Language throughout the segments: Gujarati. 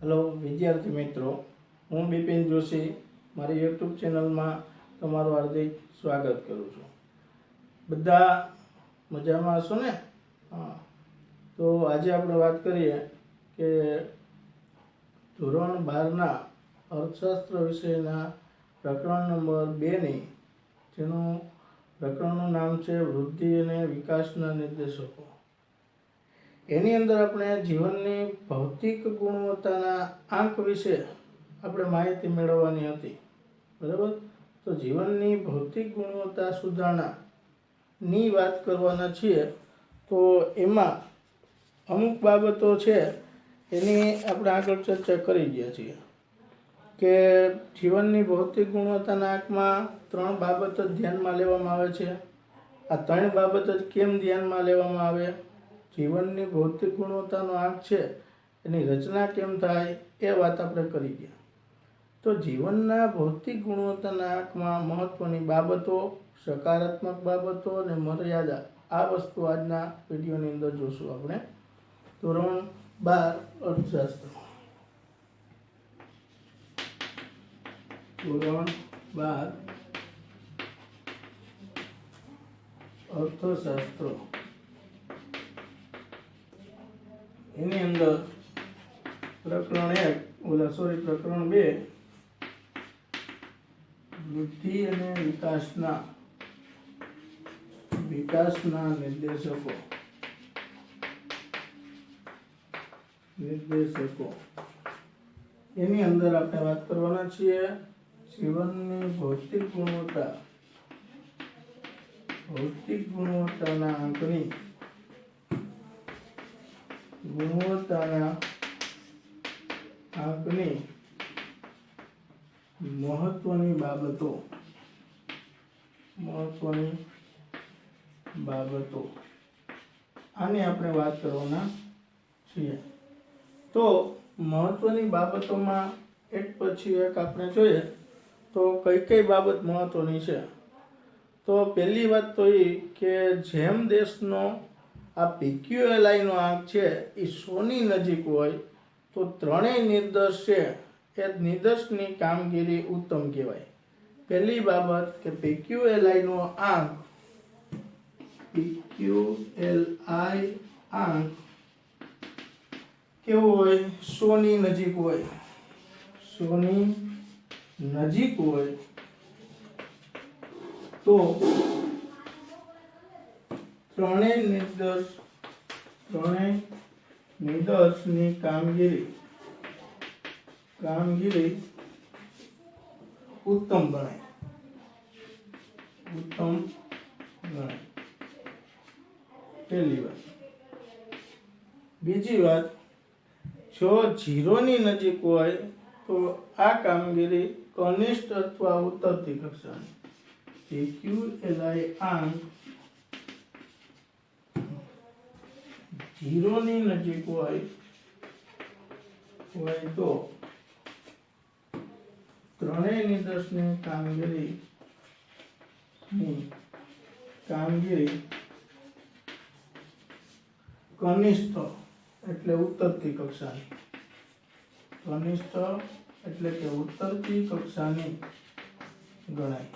હેલો વિદ્યાર્થી મિત્રો, હું બિપિન જોશી મારી યુટ્યુબ ચેનલમાં તમારું હાર્દિક સ્વાગત કરું છું. બધા મજામાં હશો ને? હા, તો આજે આપણે વાત કરીએ કે ધોરણ 12ના અર્થશાસ્ત્ર વિષયના પ્રકરણ નંબર 2ની જેનું પ્રકરણનું નામ છે વૃદ્ધિ અને વિકાસના નિર્દેશકો. એની અંદર આપણે જીવનની ભૌતિક ગુણવત્તાના આંક વિશે આપણે માહિતી મેળવવાની હતી. બરાબર? તો જીવનની ભૌતિક ગુણવત્તા સુધારણાની વાત કરવાના છીએ. તો એમાં અમુક બાબતો છે એની આપણે આગળ ચર્ચા કરી ગયા છીએ કે જીવનની ભૌતિક ગુણવત્તાના આંકમાં 3 બાબત જ ધ્યાનમાં લેવામાં આવે છે. આ 3 બાબત જ કેમ ધ્યાનમાં લેવામાં આવે? જીવનની ભૌતિક ગુણવત્તાનો આંક છે એની રચના કેમ થાય એ વાત આપણે કરી ગયા. તો જીવનના ભૌતિક ગુણવત્તાના આંકમાં મહત્વની બાબતો, સકારાત્મક બાબતો અને મર્યાદા, આ વસ્તુ આજના વિડીયોની અંદર જોશું આપણે. ધોરણ 12 અર્થશાસ્ત્ર. ધોરણ 12 અર્થશાસ્ત્ર. એની અંદર પ્રકરણ 2 વૃદ્ધિ અને વિકાસના નિર્દેશકો. એની અંદર આપણે વાત કરવાના છીએ જીવનની ભૌતિક ગુણવત્તાના આંકની મહત્વની બાબતો આની આપણે વાત કરવાના છીએ. તો મહત્વની બાબતોમાં એક પછી એક આપણે જોઈએ તો કઈ કઈ બાબત મહત્વની છે. તો પહેલી વાત તો એ કે જેમ દેશનો આ PQLI નો આંક છે એ 100 ની નજીક હોય તો ત્રણેય નિર્દેશ છે એ નિર્દેશની કામગીરી ઉત્તમ કહેવાય. પહેલી બાબત કે PQLI નો આંક કેવો હોય? 100 ની નજીક હોય. 100 ની નજીક હોય તો ત્રણેય નિર્દેશની કામગીરી ઉત્તમ ગણાય. પહેલી વાત. બીજી વાત, જો 0 ની નજીક હોય તો આ કામગીરી કનિષ્ઠ અથવા ઉતરતી કક્ષાની. PQLI આંક 0 ની નજીક હોય તો ત્રણેય નિર્દેશની કામગીરી કનિષ્ઠ એટલે ઉતરતી કક્ષાની ગણાય.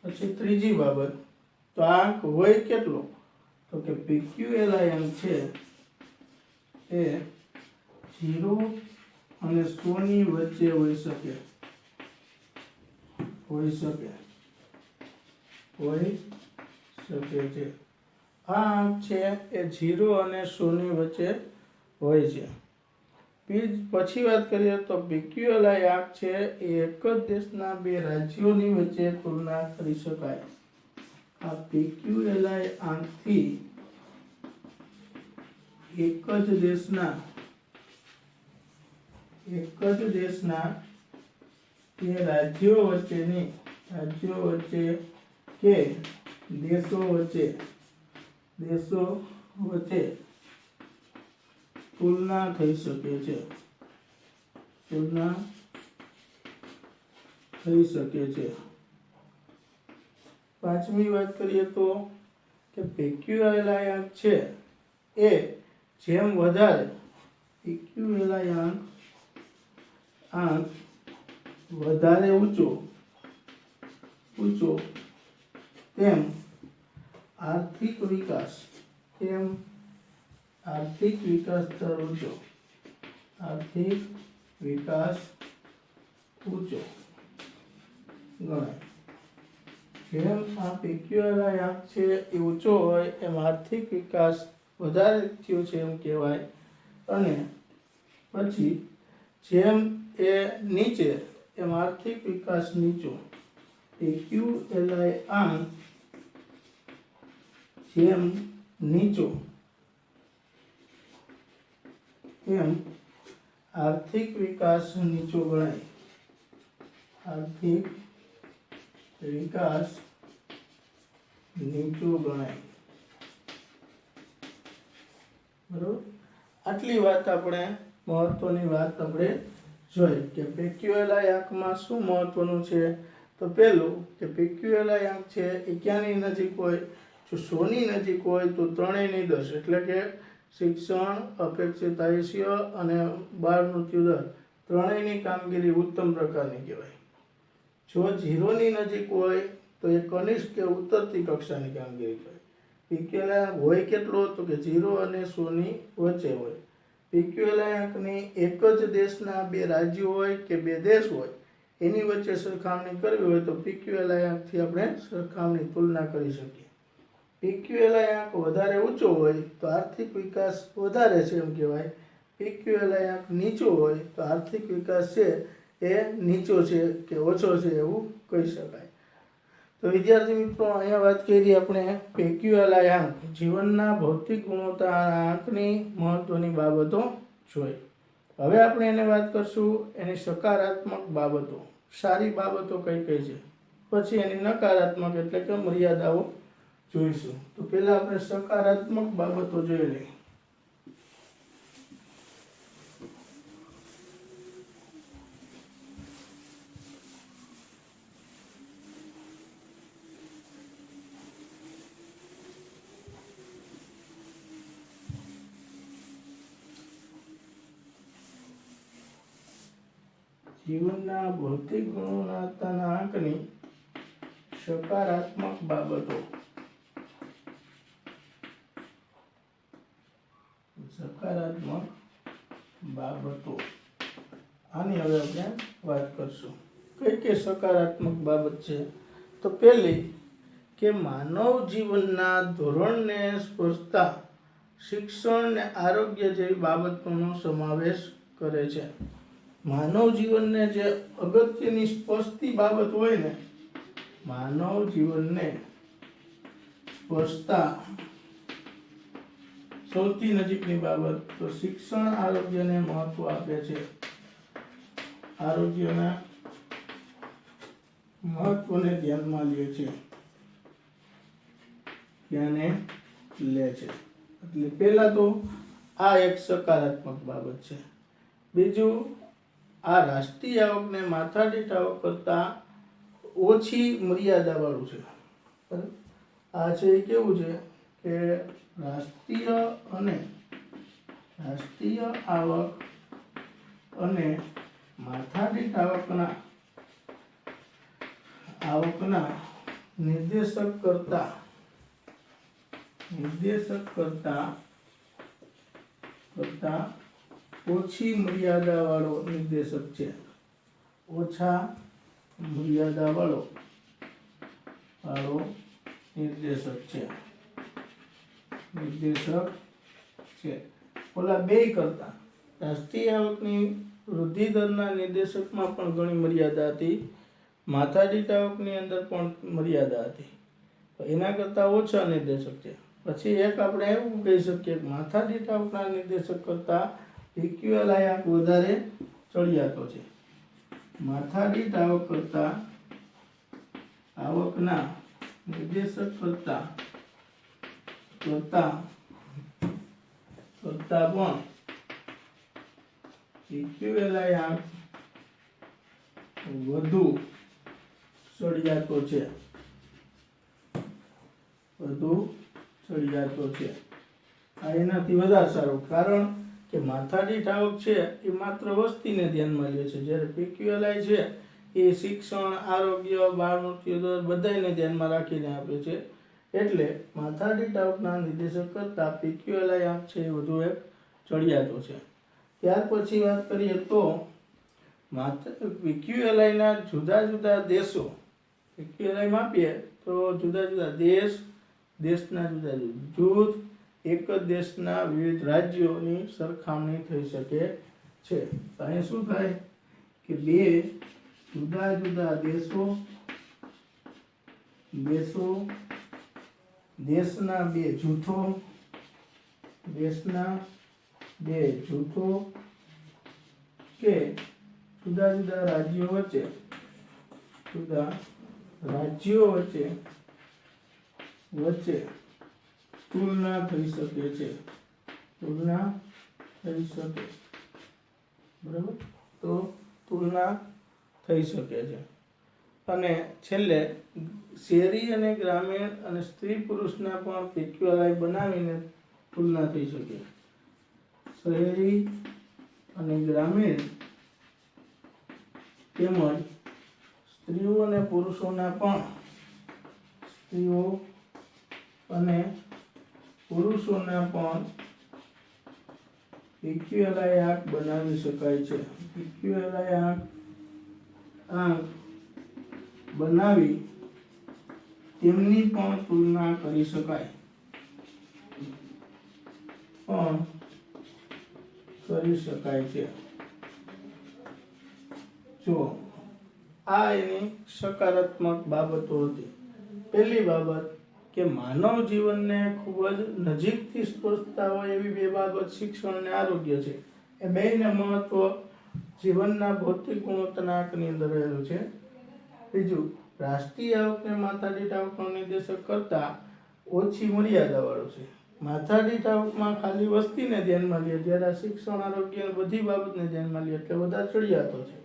પછી ત્રીજી બાબત, તો આંક હોય કેટલો? તો કે PQLI આંક છે એ 0 અને 100 ની વચ્ચે હોઈ શકે છે. આ આંક છે એ 0 અને 100 ની વચ્ચે હોય છે. પછી વાત કરીએ તો PQLI આંક છે એ એક જ દેશના 2 રાજ્યોની વચ્ચે તુલના કરી શકાય. આ PQLI આંકથી એક જ દેશના 2 રાજ્યો વચ્ચે કે દેશો વચ્ચે તુલના થઈ શકે છે. પાંચમી વાત કરીએ તો કે PQLI આંક છે એ જેમ વધારે PQLI આંક વધારે ઊંચો તેમ આર્થિક વિકાસ દર ઊંચો ગણાય. જેમ આ PQLI આંક છે એ ઊંચો હોય એમ આર્થિક વિકાસ વધારે થયો છે એમ કહેવાય. અને પછી જેમ એ નીચે એમ આર્થિક વિકાસ નીચો. PQLI આંક જેમ નીચો એમ આર્થિક વિકાસ નીચો ગણાય. બરોબર. આટલી વાત આપણે મહત્વની વાત આપણે જોઈ કે PQLI આંકમાં શું મહત્વનું છે. તો પહેલું કે PQLI આંક છે એ ક્યાંની નજીક હોય, જો 100 ની નજીક હોય તો 3/10 એટલે કે શિક્ષણ, અપેક્ષિત આયુષ્ય અને બાળ મૃત્યુ દર ત્રણેયની કામગીરી ઉત્તમ પ્રકારની કહેવાય. જો 0 ની નજીક હોય તો એ કનિષ્ઠ કે ઉતરતી કક્ષાની કામગીરી કહેવાય. PQLI આંક હોય કેટલો, તો કે 0 અને 100 ની વચ્ચે હોય. PQLI આંકની એક જ દેશના 2 રાજ્યો હોય કે 2 દેશ હોય એની વચ્ચે સરખામણી કરવી હોય તો PQLI આંકથી આપણે સરખામણી તુલના કરી શકીએ. PQLI આંક વધારે ઊંચો હોય તો આર્થિક વિકાસ વધારે છે એમ કહેવાય. PQLI આંક નીચો હોય તો આર્થિક વિકાસ છે એ નીચો છે કે ઓછો છે એવું કહી શકાય. તો વિદ્યાર્થી મિત્રો, અહીંયા વાત કરી આપણે PQLI આંક જીવનના ભૌતિક ગુણવત્તાના આંકની મહત્વની બાબતો જોઈ. હવે આપણે એને વાત કરશું એની સકારાત્મક બાબતો, સારી બાબતો કઈ કઈ છે, પછી એની નકારાત્મક એટલે કે મર્યાદાઓ જોઈશું. તો પહેલા આપણે સકારાત્મક બાબતો જોઈ લઈએ. જીવનના ભૌતિક ગુણવત્તાના આંકની સકારાત્મક બાબતો. આની હવે આપણે વાત કરશું. કઈ સકારાત્મક બાબત છે. તો પહેલી કે માનવ જીવનના ધોરણને સ્પર્શતા શિક્ષણ ને આરોગ્ય જેવી બાબતોનો સમાવેશ કરે છે. માનવ જીવનને જે અગત્યની સ્પર્શતી બાબત હોય ને, માનવ જીવનને સ્પર્શતા સૌથી નજીકની બાબત તો શિક્ષણ આરોગ્યને મહત્વ આપે છે. આરોગ્યના મહત્વને ધ્યાનમાં લે છે. એટલે પહેલા તો આ એક સકારાત્મક બાબત છે. બીજું, આ રાષ્ટ્રીય આવકને માથાદીઠ આવક કરતા ઓછી મર્યાદા વાળું છે. આ છે એ કેવું છે કે રાષ્ટ્રીય આવક અને માથાદીઠ આવકના નિર્દેશક કરતા ઓછી મર્યાદા વાળો નિર્દેશક છે. ઓછા મર્યાદા વાળો નિર્દેશક છે. ઓલા બે કરતા રાષ્ટ્રીય આવકની વૃદ્ધિ દરના નિર્દેશકમાં પણ ઘણી મર્યાદા હતી, માથાદીઠ આવકની અંદર પણ મર્યાદા હતી. એના કરતા ઓછા નિર્દેશક છે. પછી એક આપણે એવું કહી શકીએ કે માથાદીઠ આવકના નિર્દેશક કરતા PQLI આંક વધારે ચડિયાતો છે. માથાદીઠ આવક કરતા આવકના નિર્દેશક કરતા પણ PQLI આંક વધુ ચડિયાતો છે. ચડિયાતો છે. આ એનાથી વધારે સારું, કારણ કે માથાદીઠ આવક છે એ માત્ર વસ્તીને ધ્યાનમાં લે છે, જ્યારે PQLI છે એ શિક્ષણ, આરોગ્ય, બાળ મૃત્યુ દર બધાને ધ્યાનમાં રાખીને આપે છે. એટલે માથાદીઠ આવકના નિર્દેશક કરતા PQLI આંક છે એ વધુ એક ચડિયાતો છે. ત્યાર પછી વાત કરીએ તો PQLI ના જુદા જુદા દેશો, PQLI માપીએ તો જુદા જુદા દેશ, દેશના જુદા જુદા જૂથ, એક જ દેશના વિવિધ રાજ્યોની સરખામણી થઈ શકે છે. તો અહીંયા શું થાય કે બે જુદા જુદા દેશના બે જૂથો કે જુદા જુદા રાજ્યો વચ્ચે તુલના થઈ શકે છે. બરાબર, તો તુલના થઈ શકે છે. અને છેલ્લે શહેરી અને ગ્રામીણ અને સ્ત્રી પુરુષના પણ PQLI બનાવીને તુલના થઈ શકે. શહેરી અને ગ્રામીણ તેમજ સ્ત્રીઓ અને પુરુષોના પણ PQLI આંક બનાવી શકાય છે. PQLI આંક બનાવી તેમની પણ તુલના કરી શકાય છે. જો આ એની સકારાત્મક બાબતો હતી. પહેલી બાબત કે માનવ જીવનને ખૂબ જ નજીકથી સ્પર્શતા હોય એવી બે બાબત શિક્ષણ અને આરોગ્ય છે. એ બેયને મહત્વ જીવનના ભૌતિક ગુણવત્તાના આંકની અંદર રહેલું છે. બીજું, રાષ્ટ્રીય આવકને માથાદીઠ આવકનો નિર્દેશક કરતા ઓછી મર્યાદાવાળો છે. માથાદીઠ આવકમાં ખાલી વસ્તીને ધ્યાનમાં લે, જ્યારે શિક્ષણ, આરોગ્ય બધી બાબતને ધ્યાનમાં લે એટલે વધારે ચડિયાતો છે.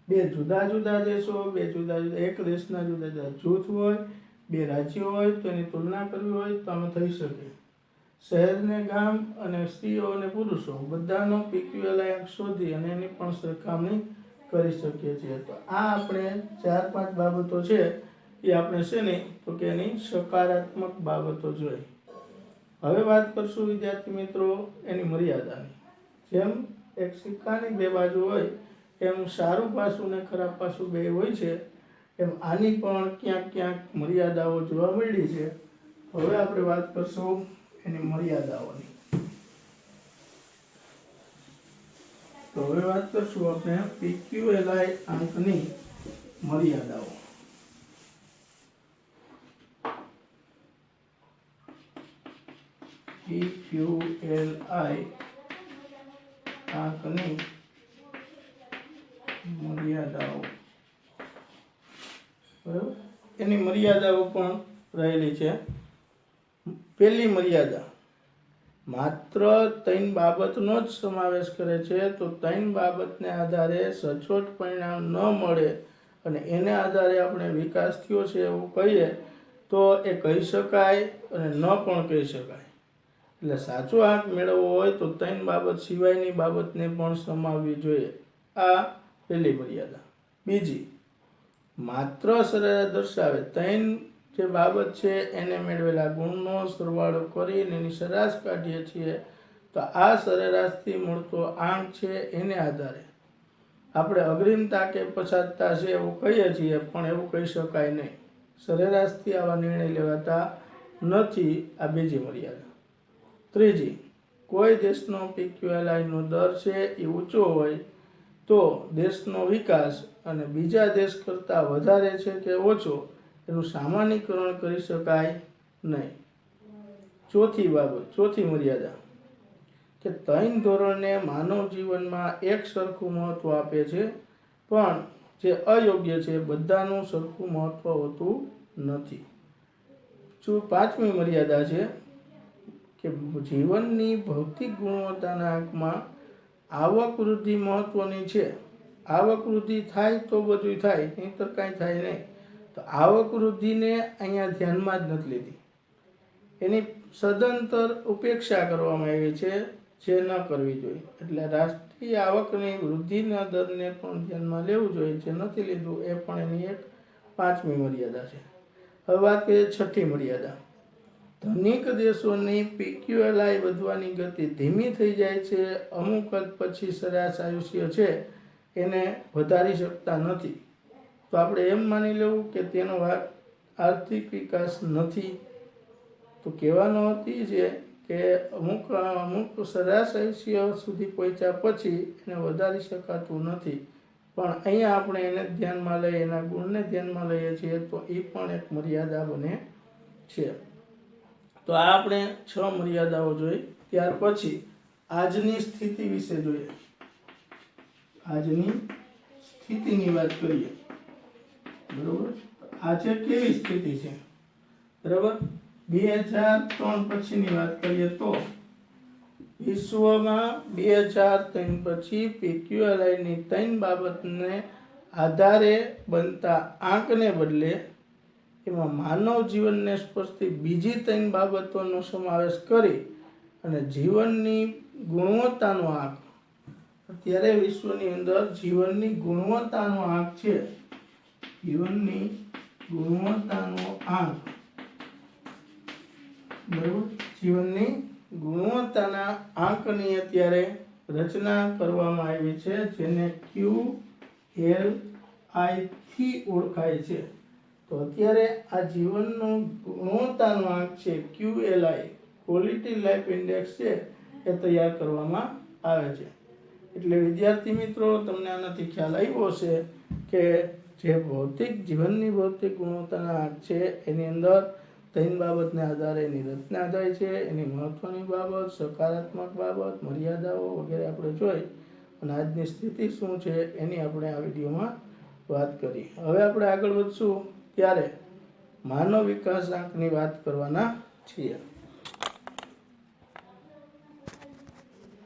બે જુદા જુદા દેશો, એક દેશના જુદા જુદા જૂથ હોય, બે રાજ્યો હોય તો એની તુલના કરવી હોય તો આમાં થઈ શકે. શહેર ને ગામ અને સ્ત્રીઓ અને પુરુષો બધાનો PQLI આંક શોધી અને એની પણ સરખામણી કરી શકીએ છીએ. તો આ આપણે 4-5 બાબતો છે એ આપણે છે ને તો કે એની સકારાત્મક બાબતો જોઈ. હવે વાત કરશું વિદ્યાર્થી મિત્રો એની મર્યાદાની. જેમ એક સિક્કાની બે બાજુ હોય એમ સારું પાસું ને ખરાબ પાસું બે હોય છે, એમ આની પણ ક્યાંક ક્યાંક મર્યાદાઓ જોવા મળી છે. હવે આપણે વાત કરશું એની મર્યાદાઓની. તો હવે વાત કરશું આપણે PQLI આંકની મર્યાદાઓ. PQLI આંકની મર્યાદાઓ. બરાબર, એની મર્યાદાઓ પણ રહેલી છે. પહેલી મર્યાદા માત્ર 3 બાબતનો જ સમાવેશ કરે છે. તો 3 બાબતને આધારે સચોટ પરિણામ ન મળે અને એને આધારે આપણે વિકાસ થયો છે એવું કહીએ તો એ કહી શકાય અને ન પણ કહી શકાય. એટલે સાચો આંક મેળવવો હોય તો 3 બાબત સિવાયની બાબતને પણ સમાવવી જોઈએ. આ પહેલી મર્યાદા. બીજી, માત્ર સરેરાશ દર્શાવે 3 જે બાબત છે એને મેળવેલા ગુણનો સરવાળો કરીને એની સરેરાશ કાઢીએ છીએ તો આ સરેરાશથી મળતો આંક છે એને આધારે આપણે અગ્રિમતા કે પછાતતા છે એવું કહીએ છીએ, પણ એવું કહી શકાય નહીં. સરેરાશથી આવા નિર્ણય લેવાતા નથી. આ બીજી મર્યાદા. ત્રીજી, કોઈ દેશનો PQLI નો દર છે એ ઊંચો હોય તો દેશનો વિકાસ અને બીજા દેશ કરતાં વધારે છે કે ઓછો એનું સામાન્યીકરણ કરી શકાય નહીં. ચોથી મર્યાદા કે 3 ધોરણને માનવ જીવનમાં એક સરખું મહત્વ આપે છે, પણ જે અયોગ્ય છે બધાનું સરખું મહત્વ હોતું નથી. પાંચમી મર્યાદા છે કે જીવનની ભૌતિક ગુણવત્તાના આંકમાં આવક વૃદ્ધિ મહત્વની છે. આવક વૃદ્ધિ થાય તો બધું થાય, નહીંતર કાંઈ થાય નહીં. તો આવક વૃદ્ધિને અહીંયા ધ્યાનમાં જ નથી લીધી. એની સદંતર ઉપેક્ષા કરવામાં આવી છે, જે ન કરવી જોઈએ. એટલે રાષ્ટ્રીય આવકની વૃદ્ધિના દરને પણ ધ્યાનમાં લેવું જોઈએ, જે નથી લીધું એ પણ એની એક 5મી મર્યાદા છે. હવે વાત કરીએ 6ઠી મર્યાદા. ધનિક દેશોની PQLI વધવાની ગતિ ધીમી થઈ જાય છે. અમુક હદ પછી સરેરાશ આયુષ્ય છે એને વધારી શકતા નથી. તો આપણે એમ માની લેવું કે તેનો આર્થિક વિકાસ નથી. તો કહેવાનો અર્થ એ છે કે અમુક સરેરાશ આયુષ્ય સુધી પહોંચ્યા પછી એને વધારી શકાતું નથી. પણ અહીંયા આપણે એને ધ્યાનમાં લઈએ, એના ગુણને ધ્યાનમાં લઈએ છીએ, તો એ પણ એક મર્યાદા બને છે. તો આ આપણે 6 મર્યાદાઓ જોઈ. ત્યાર પછી આજની સ્થિતિ વિશે જોઈએ. આજની સ્થિતિની વાત કરીએ. બરોબર, આજે કેવી સ્થિતિ છે? બરાબર, 2003 પછીની વાત કરીએ તો વિશ્વમાં 2003 પછી PQLIની 3 બાબતને આધારે બનતા આંકને બદલે એમાં માનવ જીવનને સ્પર્શતી બીજી 3 બાબતોનો સમાવેશ કરી અને જીવનની ગુણવત્તાનો આંક, અત્યારે વિશ્વની અંદર જીવનની ગુણવત્તાનો આંક છે, જીવનની ગુણવત્તાનો આંક, બરોબર, જીવનની ગુણવત્તાના આંકની અત્યારે રચના કરવામાં આવી છે, જેને QLI થી ઓળખાય છે. તો અત્યારે આ જીવનનો ગુણવત્તાનો આંક છે, QLI, ક્વોલિટી લાઈફ ઇન્ડેક્સ છે, એ તૈયાર કરવામાં આવે છે. એટલે વિદ્યાર્થી મિત્રો, તમને આનાથી ખ્યાલ આવ્યો છે કે જે જીવનની ભૌતિક ગુણવત્તાના આંક છે એની અંદર 3 બાબતને આધારે એની રચના થાય છે. એની મહત્વની બાબત, સકારાત્મક બાબત, મર્યાદાઓ વગેરે આપણે જોઈ અને આજની સ્થિતિ શું છે એની આપણે આ વિડીયોમાં વાત કરી. હવે આપણે આગળ વધશું ત્યારે માનવ વિકાસ આંકની વાત કરવાના છીએ.